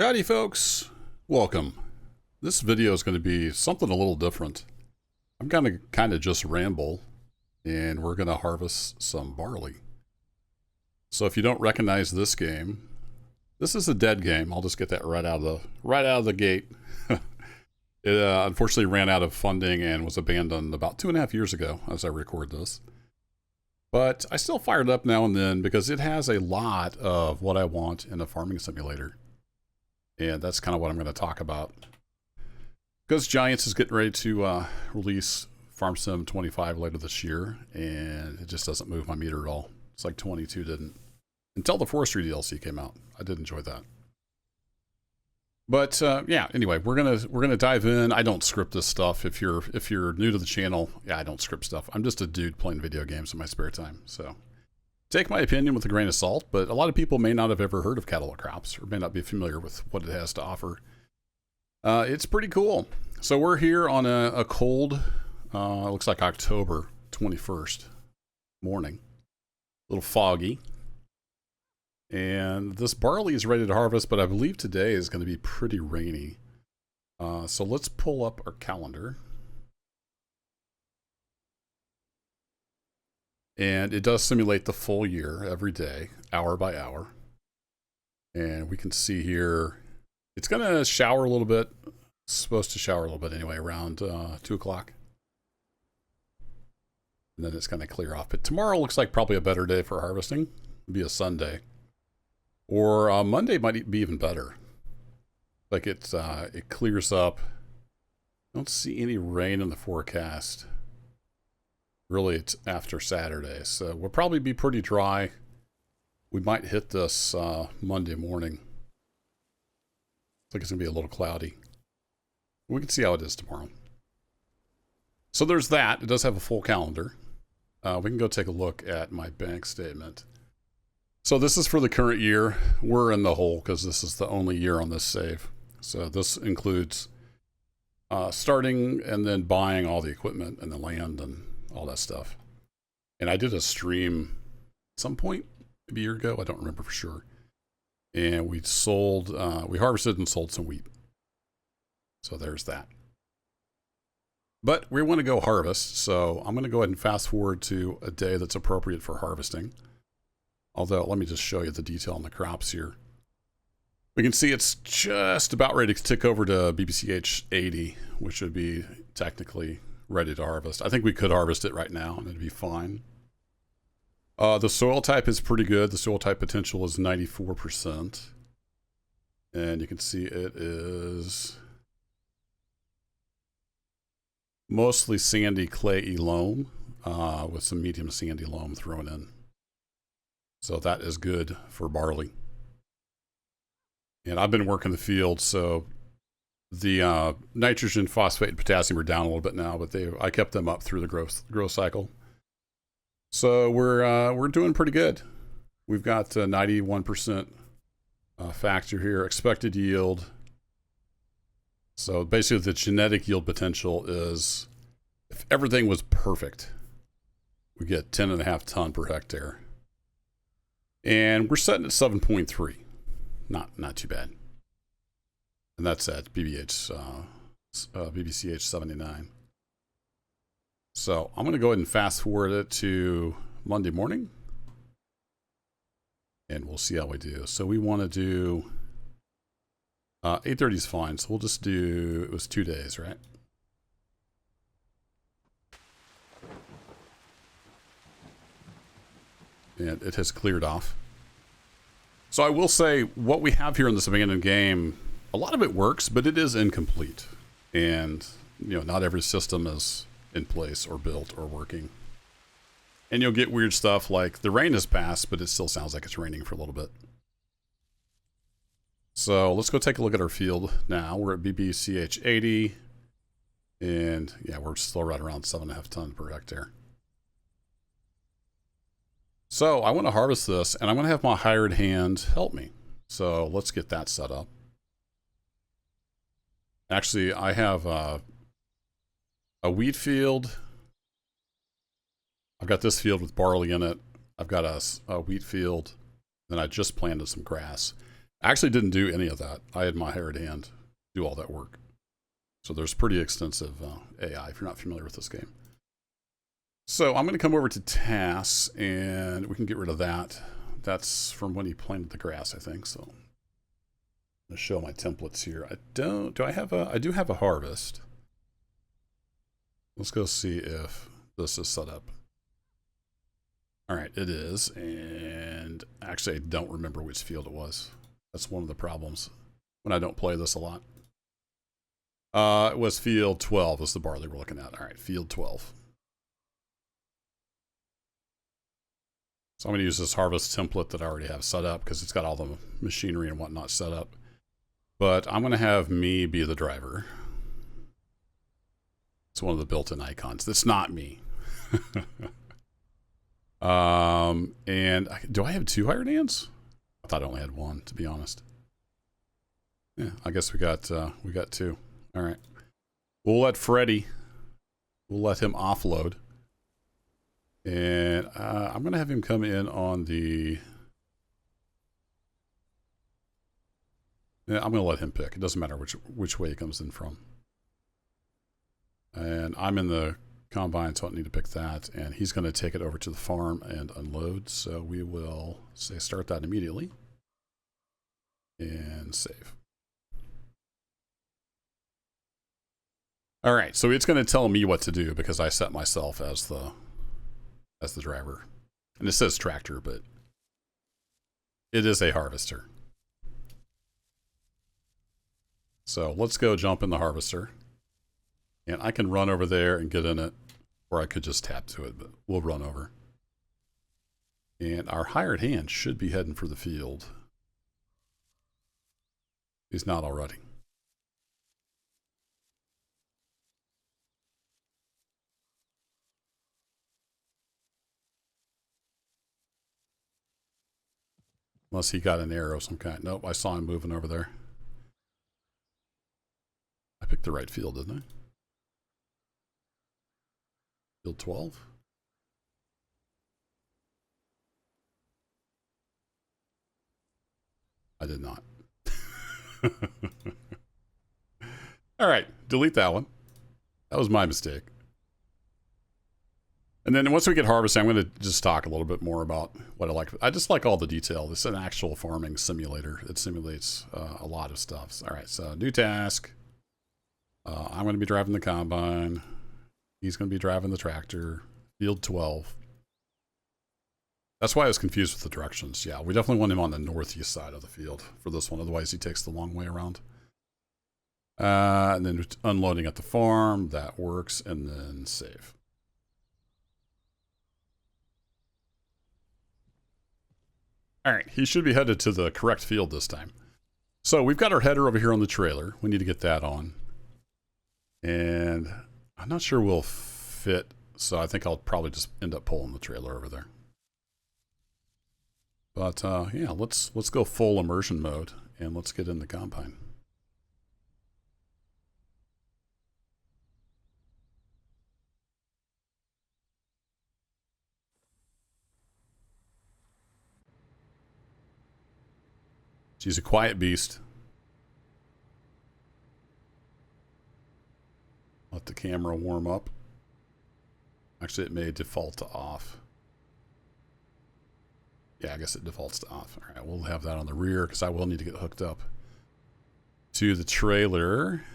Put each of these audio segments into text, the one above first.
Howdy folks, welcome. This video is going to be something a little different. I'm going to kind of just ramble and we're going to harvest some barley. So if you don't recognize this game, this is a dead game. I'll just get that right out of the gate. It unfortunately ran out of funding and was abandoned about 2.5 years ago as I record this. But I still fire it up now and then because it has a lot of what I want in a farming simulator. And that's kind of what I'm going to talk about. Because Giants is getting ready to release Farm Sim 25 later this year, and it just doesn't move my meter at all. It's like 22 didn't. Until the Forestry DLC came out. I did enjoy that. But yeah, anyway, we're gonna dive in. I don't script this stuff. If you're new to the channel, yeah, I don't script stuff. I'm just a dude playing video games in my spare time. So take my opinion with a grain of salt, but a lot of people may not have ever heard of Catalog Crops or may not be familiar with what it has to offer. It's pretty cool. So we're here on a cold, looks like October 21st morning. A little foggy. And this barley is ready to harvest, but I believe today is going to be pretty rainy. So let's pull up our calendar. And it does simulate the full year every day, hour by hour. And we can see here, it's going to shower a little bit. It's supposed to shower a little bit anyway, around 2 o'clock. And then it's going to clear off. But tomorrow looks like probably a better day for harvesting. It'll be a Sunday. Or Monday might be even better. Like it clears up. Don't see any rain in the forecast. Really, it's after Saturday, so we'll probably be pretty dry. We might hit this Monday morning. Looks like it's going to be a little cloudy. We can see how it is tomorrow. So there's that. It does have a full calendar. We can go take a look at my bank statement. So this is for the current year. We're in the hole because this is the only year on this save. So this includes starting and then buying all the equipment and the land and all that stuff. And I did a stream at some point, maybe a year ago, I don't remember for sure. And we sold, we harvested and sold some wheat. So there's that. But we want to go harvest, so I'm going to go ahead and fast forward to a day that's appropriate for harvesting. Although, let me just show you the detail on the crops here. We can see it's just about ready to tick over to BBCH 80, which would be technically ready to harvest. I think we could harvest it right now and it'd be fine. The soil type is pretty good. The soil type potential is 94%. And you can see it is mostly sandy clayey loam with some medium sandy loam thrown in. So that is good for barley. And I've been working the field, so the nitrogen, phosphate, and potassium are down a little bit now, but I kept them up through the growth cycle. So we're doing pretty good. We've got 91% factor here, expected yield. So basically the genetic yield potential is, if everything was perfect, we get 10.5 ton per hectare. And we're setting at 7.3. Not too bad. And that's at BBCH 79. So I'm going to go ahead and fast forward it to Monday morning. And we'll see how we do. So we want to do 8:30 is fine. So we'll just do, it was 2 days, right? And it has cleared off. So I will say, what we have here in this abandoned game, a lot of it works, but it is incomplete. And, you know, not every system is in place or built or working. And you'll get weird stuff like the rain has passed, but it still sounds like it's raining for a little bit. So let's go take a look at our field now. We're at BBCH 80. And yeah, we're still right around 7.5 ton per hectare. So I want to harvest this, and I'm going to have my hired hand help me. So let's get that set up. Actually, I have a wheat field. I've got this field with barley in it. I've got a wheat field. Then I just planted some grass. I actually didn't do any of that. I had my hired hand do all that work. So there's pretty extensive AI if you're not familiar with this game. So I'm going to come over to tasks and we can get rid of that. That's from when he planted the grass, I think. So I'm going to show my templates here. I do have a harvest. Let's go see if this is set up. All right, it is. And actually, I don't remember which field it was. That's one of the problems when I don't play this a lot. It was field 12 was the barley we're looking at. All right, field 12. So I'm going to use this harvest template that I already have set up because it's got all the machinery and whatnot set up. But I'm going to have me be the driver. It's one of the built-in icons. That's not me. And do I have 2 hired hands? I thought I only had 1, to be honest. Yeah, I guess we got 2. All right. We'll let we'll let him offload. And I'm going to have him come in on the... Yeah, I'm going to let him pick. It doesn't matter which way he comes in from. And I'm in the combine, so I don't need to pick that. And he's going to take it over to the farm and unload. So we will say start that immediately. And save. All right, so it's going to tell me what to do because I set myself as the driver. And it says tractor, but it is a harvester. So let's go jump in the harvester. And I can run over there and get in it, or I could just tap to it, but we'll run over. And our hired hand should be heading for the field. He's not already. Unless he got an arrow of some kind. Nope, I saw him moving over there. I picked the right field, didn't I? Field 12? I did not. All right, delete that one. That was my mistake. And then once we get harvesting, I'm going to just talk a little bit more about what I like. I just like all the detail. This is an actual farming simulator. It simulates a lot of stuff. All right, so new task. I'm going to be driving the combine. He's going to be driving the tractor. Field 12. That's why I was confused with the directions. Yeah, we definitely want him on the northeast side of the field for this one. Otherwise, he takes the long way around. And then unloading at the farm. That works. And then save. All right, he should be headed to the correct field this time. So we've got our header over here on the trailer. We need to get that on. And I'm not sure we'll fit, so I think I'll probably just end up pulling the trailer over there. But yeah, let's go full immersion mode and let's get in the combine. She's a quiet beast. Let the camera warm up. Actually, it may default to off. Yeah, I guess it defaults to off. All right, we'll have that on the rear because I will need to get hooked up to the trailer.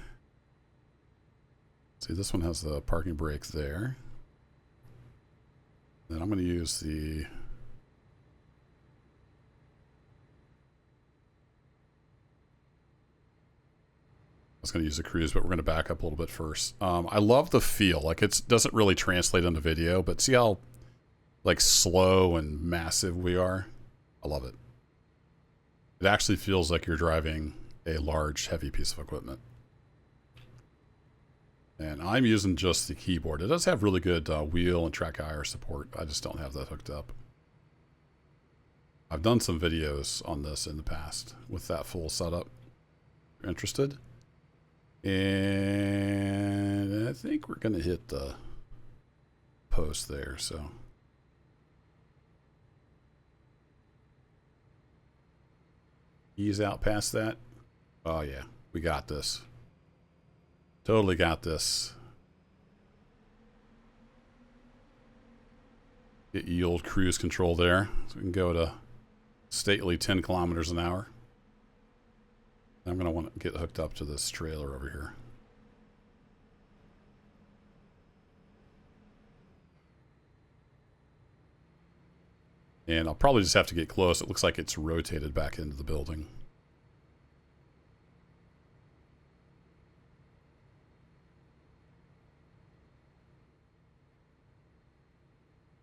See, this one has the parking brake there. Then I'm going to use the... I was going to use the cruise, but we're going to back up a little bit first. I love the feel. Like, it doesn't really translate into video, but see how like slow and massive we are? I love it. It actually feels like you're driving a large, heavy piece of equipment. And I'm using just the keyboard. It does have really good wheel and track IR support. I just don't have that hooked up. I've done some videos on this in the past with that full setup. If you're interested? And I think we're going to hit the post there, so. Ease out past that. Oh, yeah. We got this. Totally got this. Get yield cruise control there. So we can go to stately 10 kilometers an hour. I'm going to want to get hooked up to this trailer over here. And I'll probably just have to get close. It looks like it's rotated back into the building.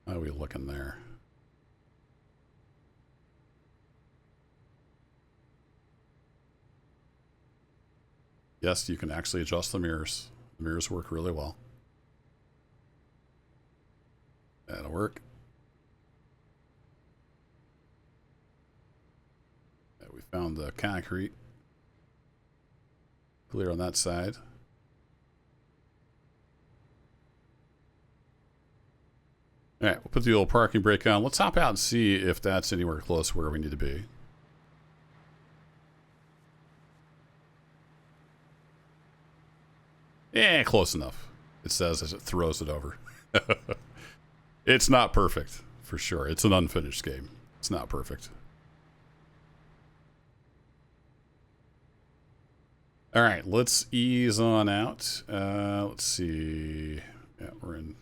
How are we looking there? Yes, you can actually adjust the mirrors. The mirrors work really well. That'll work. Yeah, we found the concrete. Clear on that side. All right, we'll put the old parking brake on. Let's hop out and see if that's anywhere close where we need to be. Yeah, close enough. It says as it throws it over. It's not perfect, for sure. It's an unfinished game. It's not perfect. All right, let's ease on out. Let's see. Yeah, we're in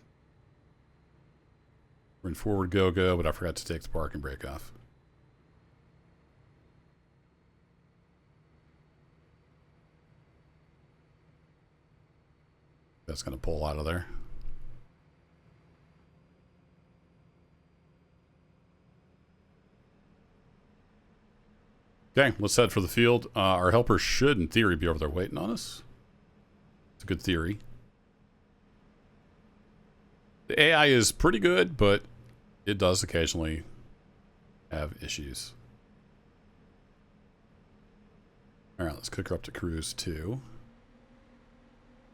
forward go-go, but I forgot to take the parking brake off. That's going to pull out of there. Okay, let's head for the field. Our helper should, in theory, be over there waiting on us. It's a good theory. The AI is pretty good, but it does occasionally have issues. All right, let's kick her up to cruise 2.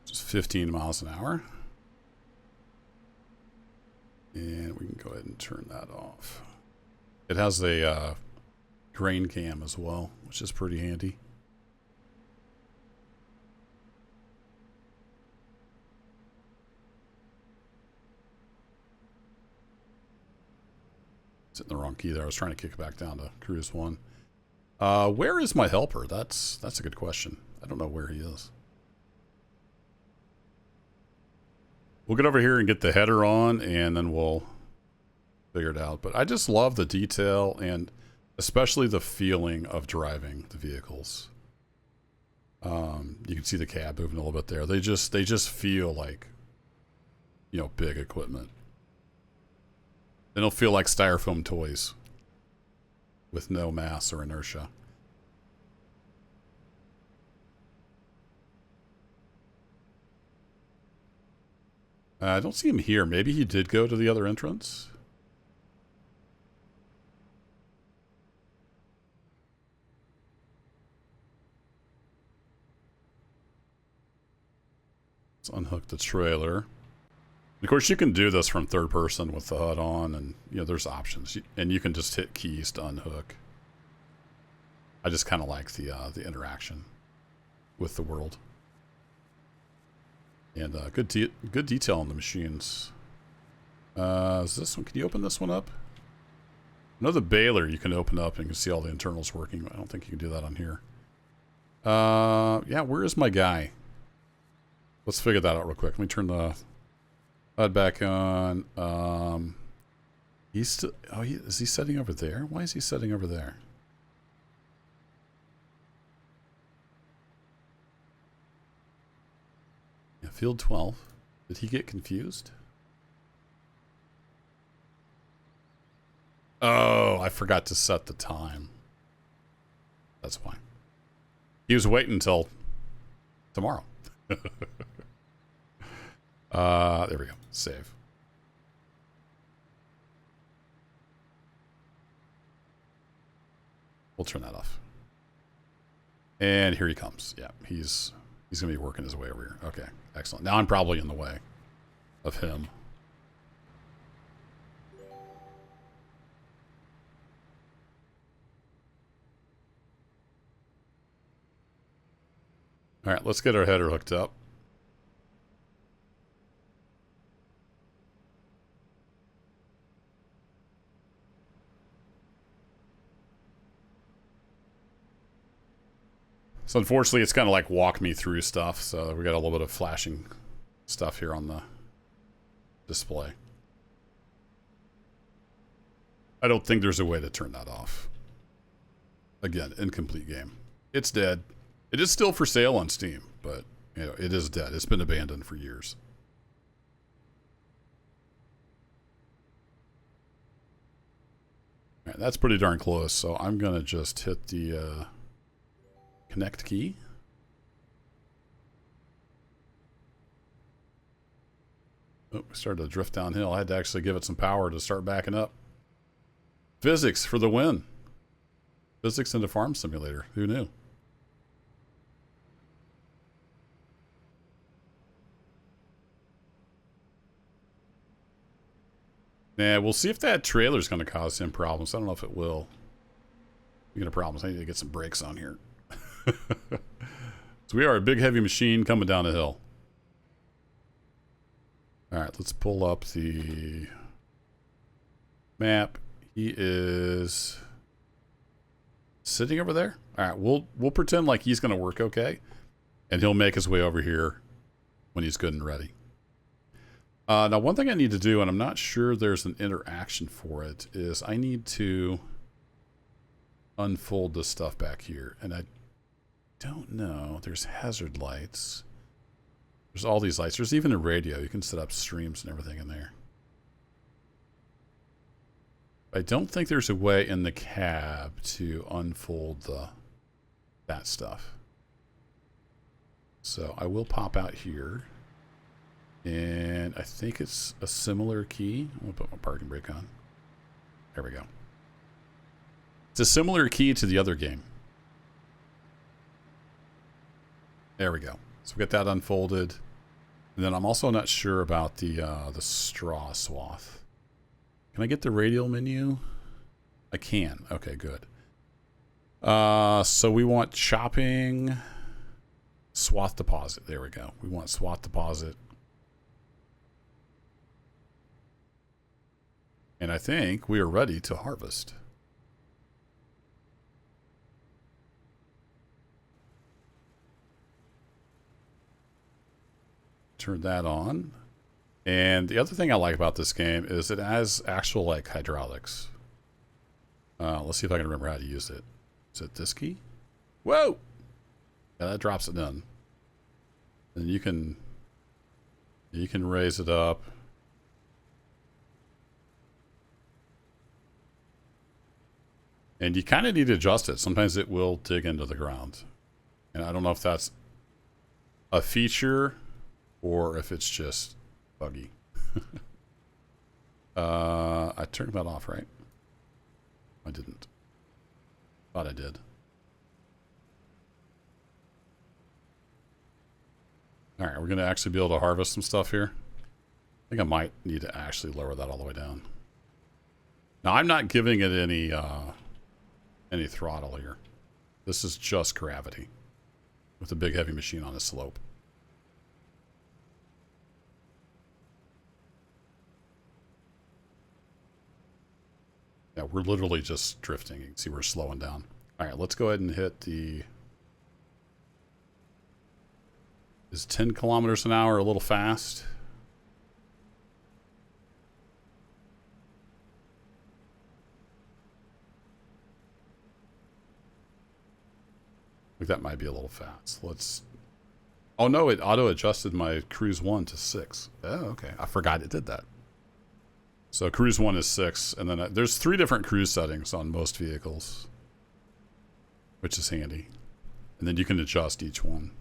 Just 15 miles an hour. And we can go ahead and turn that off. It has a grain cam as well, which is pretty handy. It's in the wrong key there. I was trying to kick it back down to cruise 1. Where is my helper? That's a good question. I don't know where he is. We'll get over here and get the header on, and then we'll figure it out. But I just love the detail and especially the feeling of driving the vehicles. You can see the cab moving a little bit there. They just feel like, you know, big equipment. They don't feel like styrofoam toys with no mass or inertia. I don't see him here. Maybe he did go to the other entrance. Let's unhook the trailer. Of course, you can do this from third person with the HUD on, and you know there's options, and you can just hit keys to unhook. I just kind of like the interaction with the world, and good detail on the machines. Is this one? Can you open this one up? I know the baler you can open up and you can see all the internals working. I don't think you can do that on here. Yeah, where is my guy? Let's figure that out real quick. Let me turn the HUD back on. He's still. Oh, is he setting over there? Why is he setting over there? Yeah, field 12. Did he get confused? Oh, I forgot to set the time. That's why. He was waiting until tomorrow. There we go. Save. We'll turn that off. And here he comes. Yeah, he's going to be working his way over here. Okay, excellent. Now I'm probably in the way of him. All right, let's get our header hooked up. So unfortunately, it's kind of like walk me through stuff. So we got a little bit of flashing stuff here on the display. I don't think there's a way to turn that off. Again, incomplete game. It's dead. It is still for sale on Steam, but you know, it is dead. It's been abandoned for years. All right, that's pretty darn close. So I'm gonna just hit the connect key. Oh, we started to drift downhill. I had to actually give it some power to start backing up. Physics for the win. Physics into Farm Simulator. Who knew? Nah, we'll see if that trailer's going to cause him problems. I don't know if it will. Speaking of problems, I need to get some brakes on here. So we are a big heavy machine coming down a hill. All right, let's pull up the map. He is sitting over there. All right, we'll pretend like he's going to work okay, and he'll make his way over here when he's good and ready. Now, one thing I need to do, and I'm not sure there's an interaction for it, is I need to unfold this stuff back here, and I don't know. There's hazard lights. There's all these lights. There's even a radio. You can set up streams and everything in there. I don't think there's a way in the cab to unfold that stuff. So I will pop out here. And I think it's a similar key. I'm going to put my parking brake on. There we go. It's a similar key to the other game. There we go. So we get that unfolded. And then I'm also not sure about the straw swath. Can I get the radial menu? I can. Okay, good. So we want chopping, swath deposit. There we go. We want swath deposit. And I think we are ready to harvest. Turn that on. And the other thing I like about this game is it has actual like hydraulics. Let's see if I can remember how to use it. Is it this key? Whoa! Yeah, that drops it in. And you can raise it up. And you kind of need to adjust it. Sometimes it will dig into the ground. And I don't know if that's a feature or if it's just buggy. I turned that off, right? I didn't. Thought I did. All right, we're going to actually be able to harvest some stuff here. I think I might need to actually lower that all the way down. Now, I'm not giving it any throttle here. This is just gravity with a big heavy machine on a slope. Yeah, we're literally just drifting. You can see we're slowing down. All right, let's go ahead and hit the... Is 10 kilometers an hour a little fast? Like that might be a little fast. Let's... Oh no, it auto-adjusted my Cruise 1 to 6. Oh, okay. I forgot it did that. So Cruise 1 is 6, and then there's 3 different cruise settings on most vehicles, which is handy. And then you can adjust each one.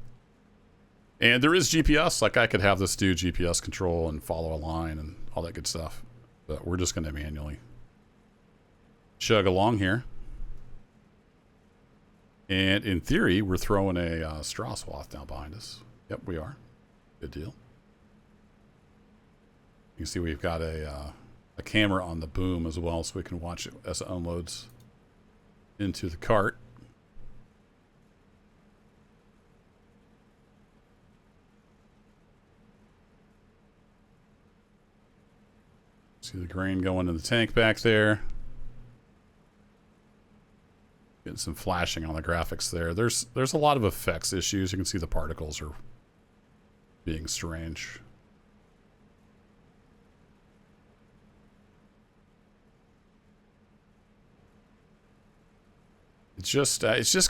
And there is GPS, like I could have this do GPS control and follow a line and all that good stuff. But we're just going to manually chug along here. And in theory, we're throwing a straw swath down behind us. Yep, we are. Good deal. You can see we've got a camera on the boom as well, so we can watch it as it unloads into the cart. See the grain going in the tank back there. Getting some flashing on the graphics there. There's a lot of effects issues. You can see the particles are being strange. It's just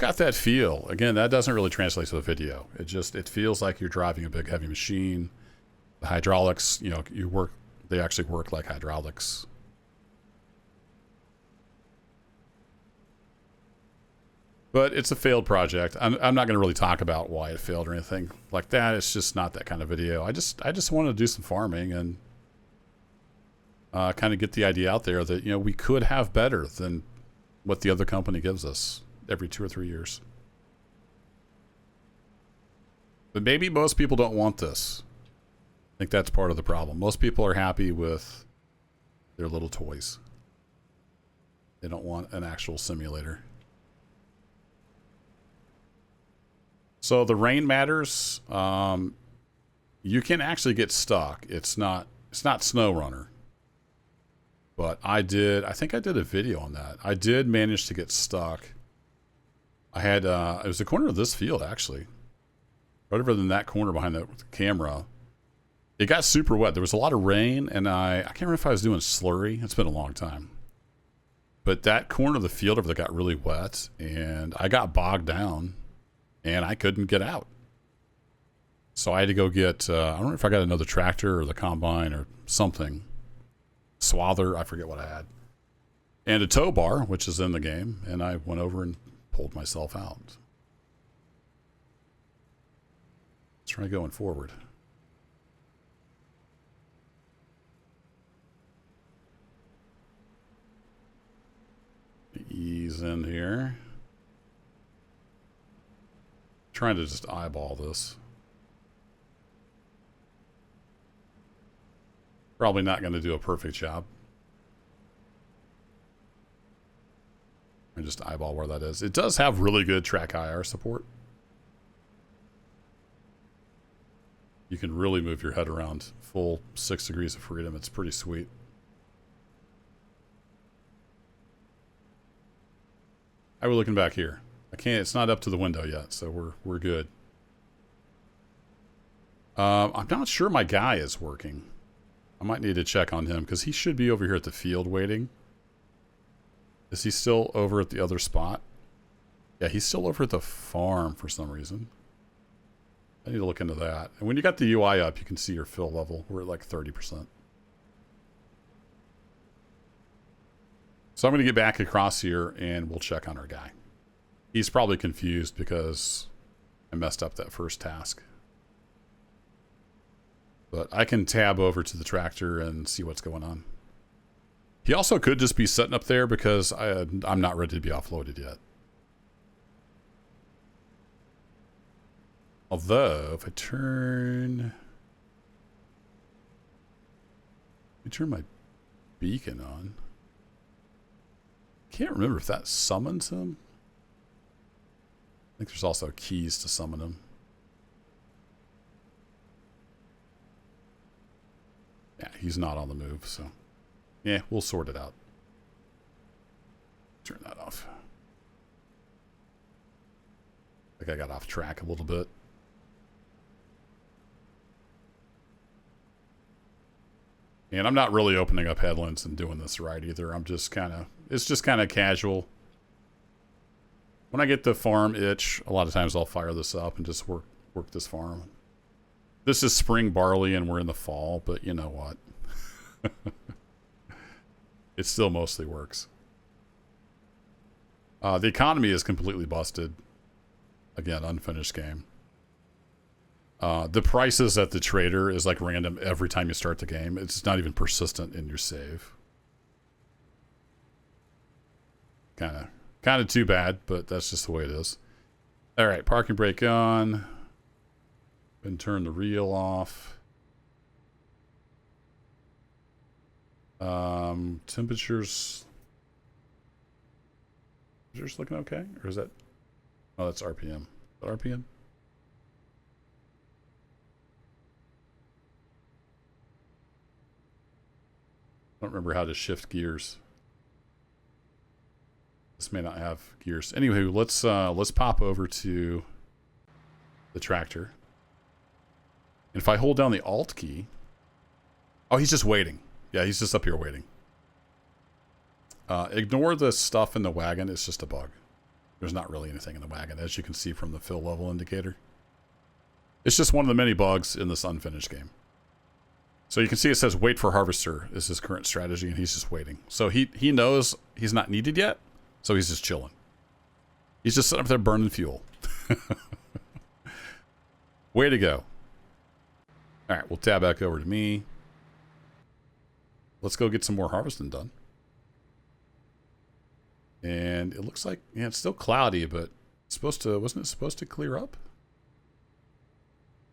got that feel. Again, that doesn't really translate to the video. It feels like you're driving a big heavy machine. The hydraulics, you know, they actually work like hydraulics. But it's a failed project. I'm not going to really talk about why it failed or anything like that. It's just not that kind of video. I just wanted to do some farming and kind of get the idea out there that, you know, we could have better than what the other company gives us every 2 or 3 years. But maybe most people don't want this. I think that's part of the problem. Most people are happy with their little toys. They don't want an actual simulator. So the rain matters. You can actually get stuck. It's not SnowRunner. But I think I did a video on that. I did manage to get stuck. I had, it was the corner of this field, actually. Right over in that corner behind the camera. It got super wet. There was a lot of rain, and I can't remember if I was doing slurry. It's been a long time. But that corner of the field over there got really wet, and I got bogged down, and I couldn't get out. So I had to go get, I don't know if I got another tractor or the combine or something. Swather, I forget what I had, and a tow bar, which is in the game, and I went over and pulled myself out. Let's try going forward. Ease in here. Trying to just eyeball this. Probably not going to do a perfect job. And just eyeball where that is. It does have really good track IR support. You can really move your head around full 6 degrees of freedom. It's pretty sweet. How are we looking back here? I can't, it's not up to the window yet, so we're good. I'm not sure my guy is working. I might need to check on him because he should be over here at the field waiting. Is he still over at the other spot? Yeah, he's still over at the farm for some reason. I need to look into that. And when you got the UI up, you can see your fill level. We're at like 30%. So I'm going to get back across here and we'll check on our guy. He's probably confused because I messed up that first task. But I can tab over to the tractor and see what's going on. He also could just be sitting up there because I'm not ready to be offloaded yet. Although, if I turn my beacon on, can't remember if that summons him. I think there's also keys to summon him. Yeah, he's not on the move, so yeah, we'll sort it out. Turn that off. I think I got off track a little bit. And I'm not really opening up headlands and doing this right either. I'm just kind of, it's just kind of casual. When I get the farm itch, a lot of times I'll fire this up and just work this farm. This is spring barley and we're in the fall, but you know what? It still mostly works. The economy is completely busted. Again, unfinished game. The prices at the trader is like random every time you start the game. It's not even persistent in your save. Kind of too bad, but that's just the way it is. All right, parking brake on. And turn the reel off. Temperatures looking okay? Or is that... Oh, that's RPM. Is that RPM? I don't remember how to shift gears. This may not have gears. Anyway, let's pop over to the tractor. And if I hold down the Alt key... Oh, he's just waiting. Yeah, he's just up here waiting. Ignore the stuff in the wagon. It's just a bug. There's not really anything in the wagon, as you can see from the fill level indicator. It's just one of the many bugs in this unfinished game. So you can see it says wait for harvester is his current strategy, and he's just waiting. So he knows he's not needed yet, so he's just chilling. He's just sitting up there burning fuel. Way to go. All right, we'll tab back over to me. Let's go get some more harvesting done. And it looks like, yeah, it's still cloudy, but it's supposed to, wasn't it supposed to clear up?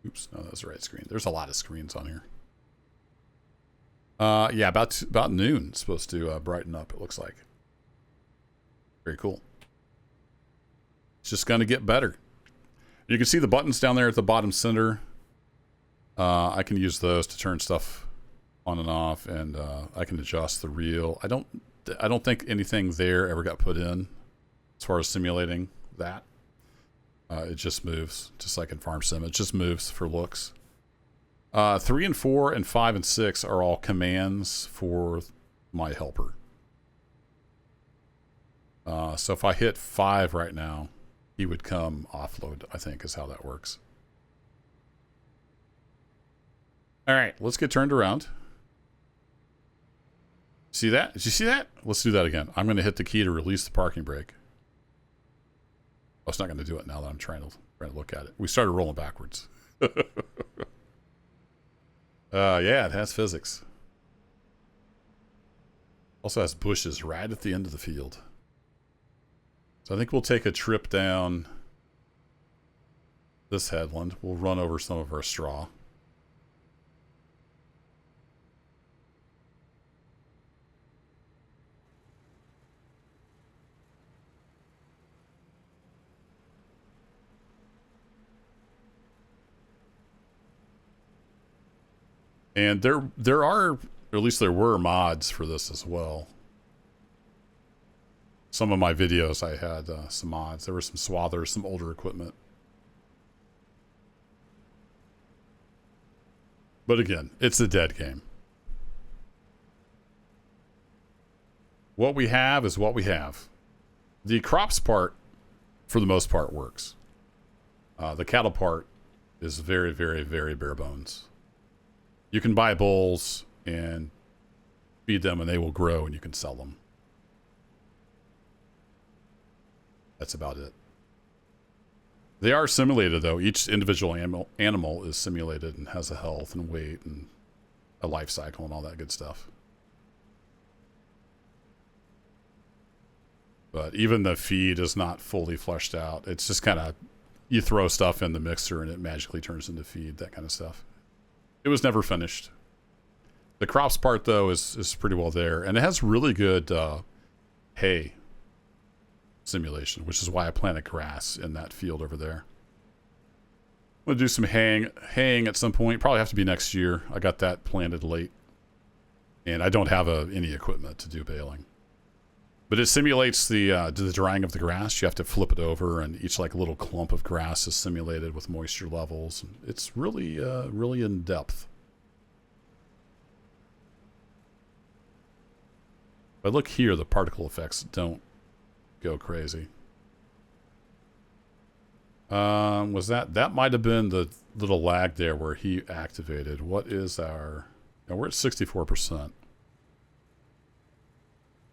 Oops, no, that was the right screen. There's a lot of screens on here. Yeah, about noon it's supposed to brighten up, it looks like. Very cool. It's just going to get better. You can see the buttons down there at the bottom center. I can use those to turn stuff on and off, and I can adjust the reel. I don't think anything there ever got put in as far as simulating that. It just moves, just like in Farm Sim. It just moves for looks. 3 and 4 and 5 and 6 are all commands for my helper. So if I hit 5 right now, he would come offload, I think is how that works. All right, let's get turned around. See that? Did you see that? Let's do that again. I'm going to hit the key to release the parking brake. Oh, it's not going to do it now that I'm trying to look at it. We started rolling backwards. Yeah, it has physics. Also has bushes right at the end of the field. So I think we'll take a trip down this headland. We'll run over some of our straw. And there are, or at least there were, mods for this as well. Some of my videos I had some mods. There were some swathers, some older equipment. But again, it's a dead game. What we have is what we have. The crops part, for the most part, works. The cattle part is very, very, very bare bones. You can buy bulls and feed them and they will grow and you can sell them. That's about it. They are simulated though. Each individual animal is simulated and has a health and weight and a life cycle and all that good stuff. But even the feed is not fully fleshed out. It's just kind of, you throw stuff in the mixer and it magically turns into feed, that kind of stuff. It was never finished. The crops part, though, is pretty well there. And it has really good hay simulation, which is why I planted grass in that field over there. I'm going to do some haying at some point. Probably have to be next year. I got that planted late. And I don't have any equipment to do baling. But it simulates the drying of the grass. You have to flip it over, and each like little clump of grass is simulated with moisture levels. It's really, really in depth. But look here, the particle effects don't go crazy. Was that might have been the little lag there where he activated. What is our? Now we're at 64%.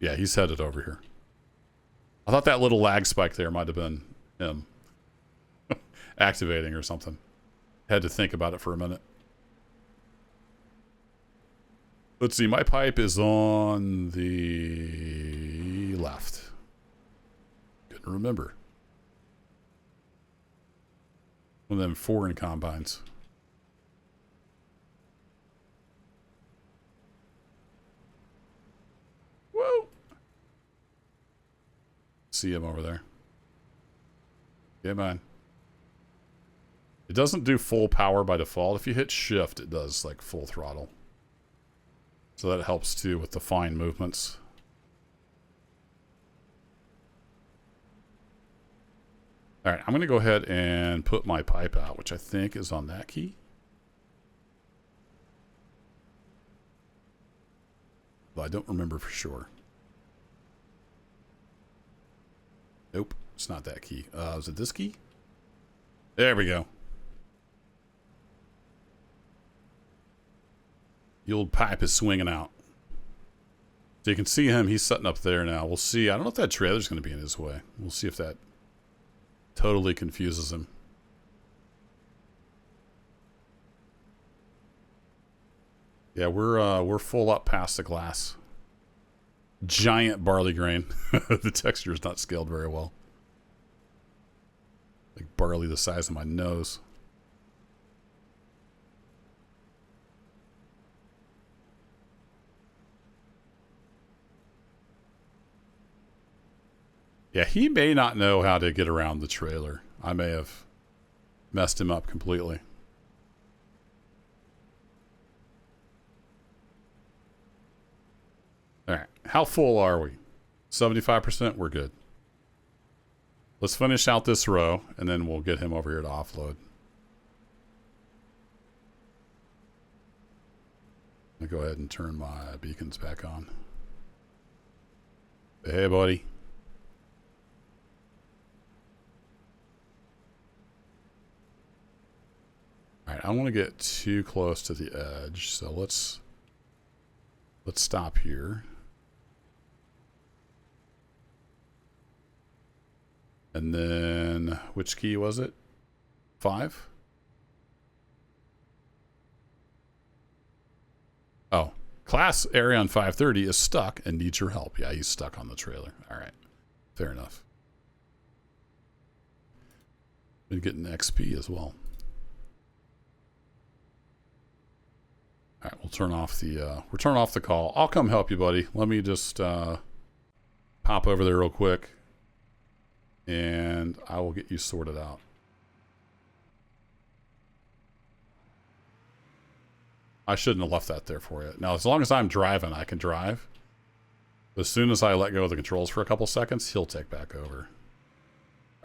Yeah, he's headed over here. I thought that little lag spike there might have been him activating or something. Had to think about it for a minute. Let's see, my pipe is on the left. Couldn't remember. One of them foreign combines. Whoa! See him over there. Yeah, man. It doesn't do full power by default. If you hit shift, it does like full throttle. So that helps too with the fine movements. All right, I'm going to go ahead and put my pipe out, which I think is on that key. But I don't remember for sure. Nope, it's not that key. Is it this key? There we go. The old pipe is swinging out. So you can see him. He's sitting up there now. We'll see. I don't know if that trailer's going to be in his way. We'll see if that totally confuses him. Yeah, we're full up past the glass. Giant barley grain. The texture is not scaled very well. Like barley the size of my nose. Yeah, he may not know how to get around the trailer. I may have messed him up completely. All right, how full are we? 75%, we're good. Let's finish out this row, and then we'll get him over here to offload. I'll go ahead and turn my beacons back on. Hey, buddy. All right, I don't want to get too close to the edge, so let's stop here. And then, which key was it? 5? Oh, class Arion 530 is stuck and needs your help. Yeah, he's stuck on the trailer. All right, fair enough. Been getting XP as well. All right, we'll turn off the call. I'll come help you, buddy. Let me just pop over there real quick, and I will get you sorted out. I shouldn't have left that there for you. Now, as long as I'm driving, I can drive. As soon as I let go of the controls for a couple seconds, he'll take back over.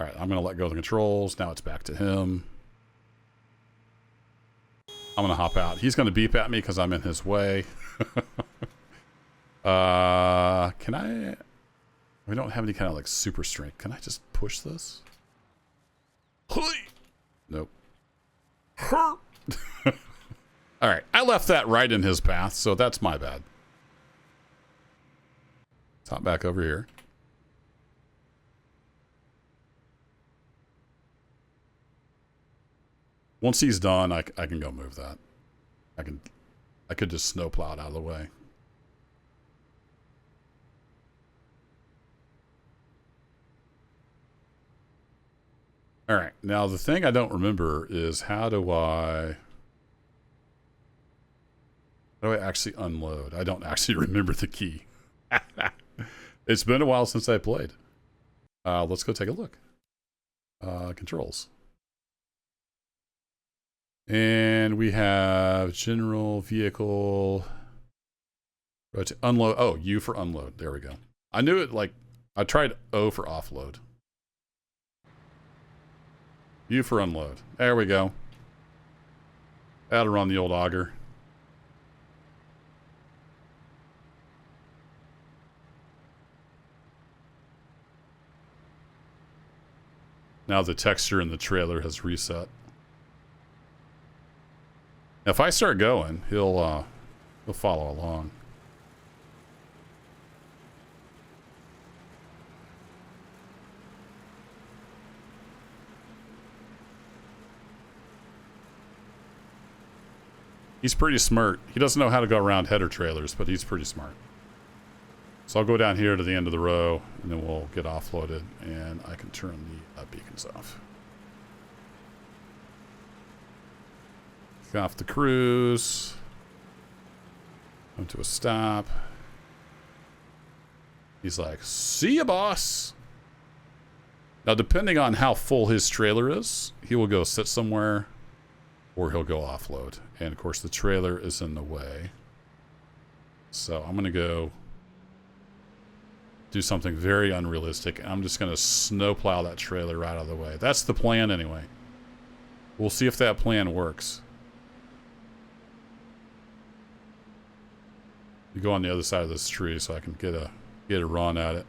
All right, I'm going to let go of the controls. Now it's back to him. I'm going to hop out. He's going to beep at me because I'm in his way. Can I... We don't have any kind of like super strength. Can I just push this? Nope. All right, I left that right in his path, so that's my bad. Let's hop back over here. Once he's done, I can go move that. I could just snowplow it out of the way. All right, now the thing I don't remember is how do I actually unload? I don't actually remember the key. It's been a while since I played. Let's go take a look. Controls. And we have general vehicle. Unload. Oh, U for unload. There we go. I knew it like, I tried O for offload. U for unload. There we go. That'll run the old auger. Now the texture in the trailer has reset. Now if I start going, he'll follow along. He's pretty smart. He doesn't know how to go around header trailers, but he's pretty smart. So I'll go down here to the end of the row, and then we'll get offloaded, and I can turn the beacons off. Get off the cruise. Come to a stop. He's like, see ya, boss. Now, depending on how full his trailer is, he will go sit somewhere, or he'll go offload. And, of course, the trailer is in the way. So I'm going to go do something very unrealistic. I'm just going to snowplow that trailer right out of the way. That's the plan anyway. We'll see if that plan works. You go on the other side of this tree so I can get a run at it.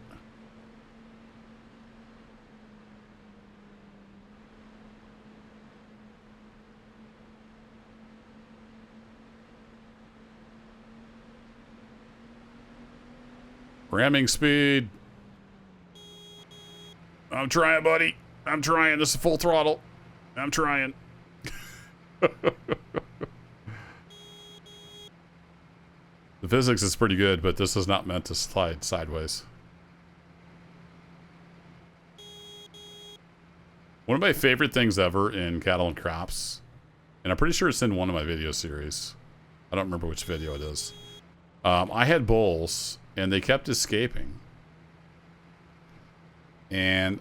Ramming speed. I'm trying, buddy. I'm trying. This is full throttle. I'm trying. The physics is pretty good, but this is not meant to slide sideways. One of my favorite things ever in Cattle and Crops, and I'm pretty sure it's in one of my video series. I don't remember which video it is. I had bulls, and they kept escaping. And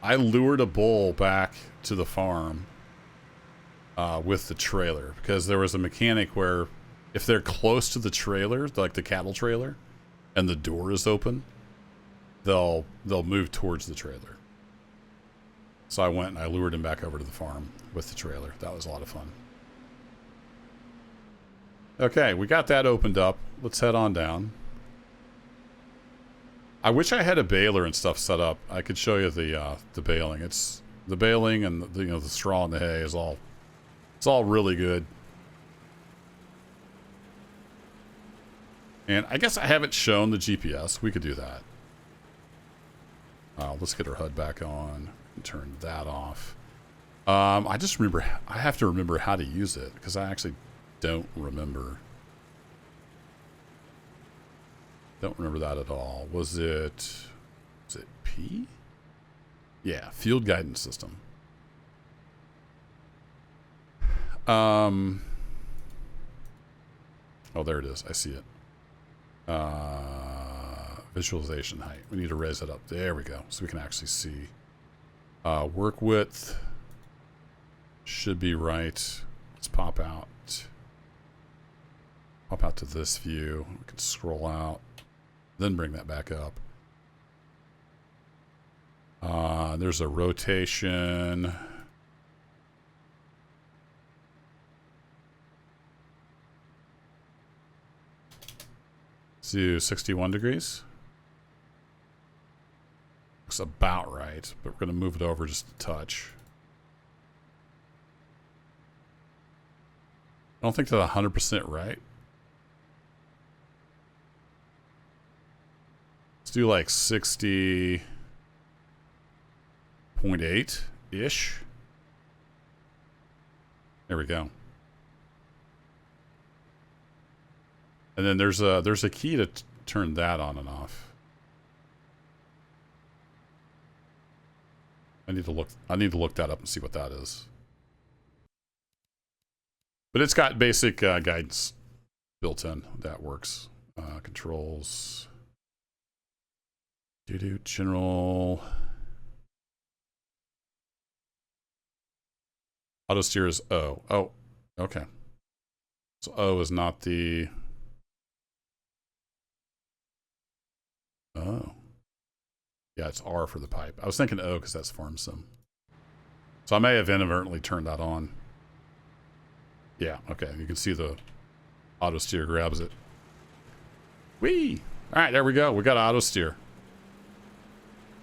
I lured a bull back to the farm with the trailer, because there was a mechanic where if they're close to the trailer, like the cattle trailer, and the door is open, they'll move towards the trailer. So I went and I lured him back over to the farm with the trailer. That was a lot of fun. Okay, we got that opened up. Let's head on down. I wish I had a baler and stuff set up. I could show you the baling. It's the baling and the, the straw and the hay is all, it's all really good. And I guess I haven't shown the GPS. We could do that. Let's get our HUD back on and turn that off. I just remember, I have to remember how to use it because I actually don't remember. Don't remember that at all. Was it P? Yeah, field guidance system. Oh, there it is. I see it. Visualization height. We need to raise it up. There we go. So we can actually see. Work width should be right. Let's pop out. Pop out to this view. We can scroll out. Then bring that back up. There's a rotation. Let's do 61 degrees. Looks about right, but we're going to move it over just a touch. I don't think that's 100% right. Let's do like 60.8-ish. There we go. And then there's a key to turn that on and off. I need to look that up and see what that is. But it's got basic guidance built in. That works. Controls. General. Auto steer is O. Oh, okay. So O is not the... Oh. Yeah, it's R for the pipe. I was thinking O because that's farm sim. So I may have inadvertently turned that on. Yeah, okay. You can see the auto steer grabs it. Whee! All right, there we go. We got auto steer.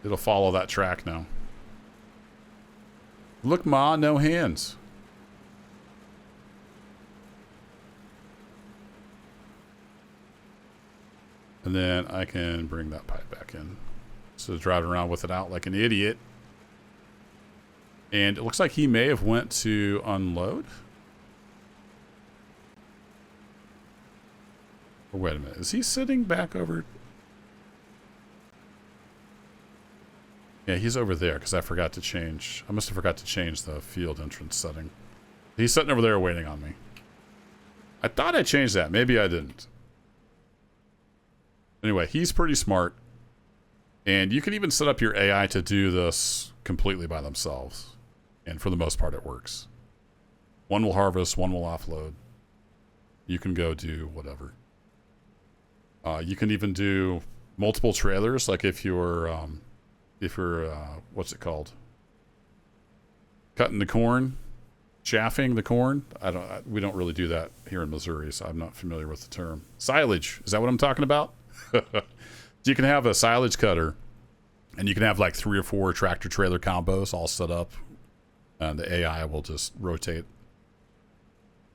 It'll follow that track now. Look, Ma, no hands. And then I can bring that pipe back in. So driving around with it out like an idiot. And it looks like he may have went to unload. Or wait a minute. Is he sitting back over? Yeah, he's over there because I forgot to change. I must have forgot to change the field entrance setting. He's sitting over there waiting on me. I thought I changed that. Maybe I didn't. Anyway, he's pretty smart. And you can even set up your AI to do this completely by themselves. And for the most part, it works. One will harvest, one will offload. You can go do whatever. You can even do multiple trailers, like if you're what's it called? Cutting the corn, chaffing the corn. We don't really do that here in Missouri, so I'm not familiar with the term. Silage, is that what I'm talking about? You can have a silage cutter, and you can have like 3 or 4 tractor trailer combos all set up, and the AI will just rotate.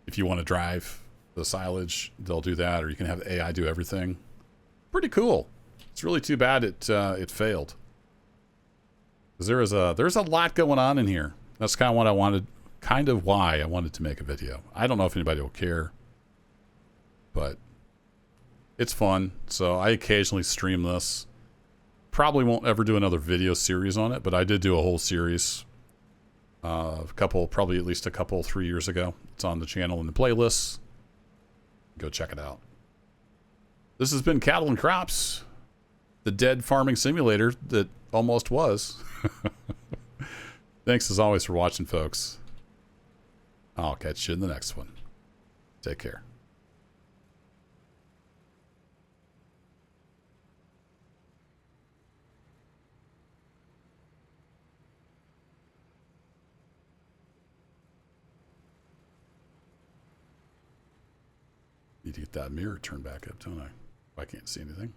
If you want to drive the silage, they'll do that, or you can have the AI do everything. Pretty cool. It's really too bad it failed. Because there's a lot going on in here. That's kind of why I wanted to make a video. I don't know if anybody will care, but it's fun. So I occasionally stream this. Probably won't ever do another video series on it, but I did do a whole series. Probably at least a couple, 3 years ago. It's on the channel in the playlists. Go check it out. This has been Cattle and Crops, the dead farming simulator that almost was. Thanks as always for watching, folks. I'll catch you in the next one. Take care. Need to get that mirror turned back up, don't I? I can't see anything.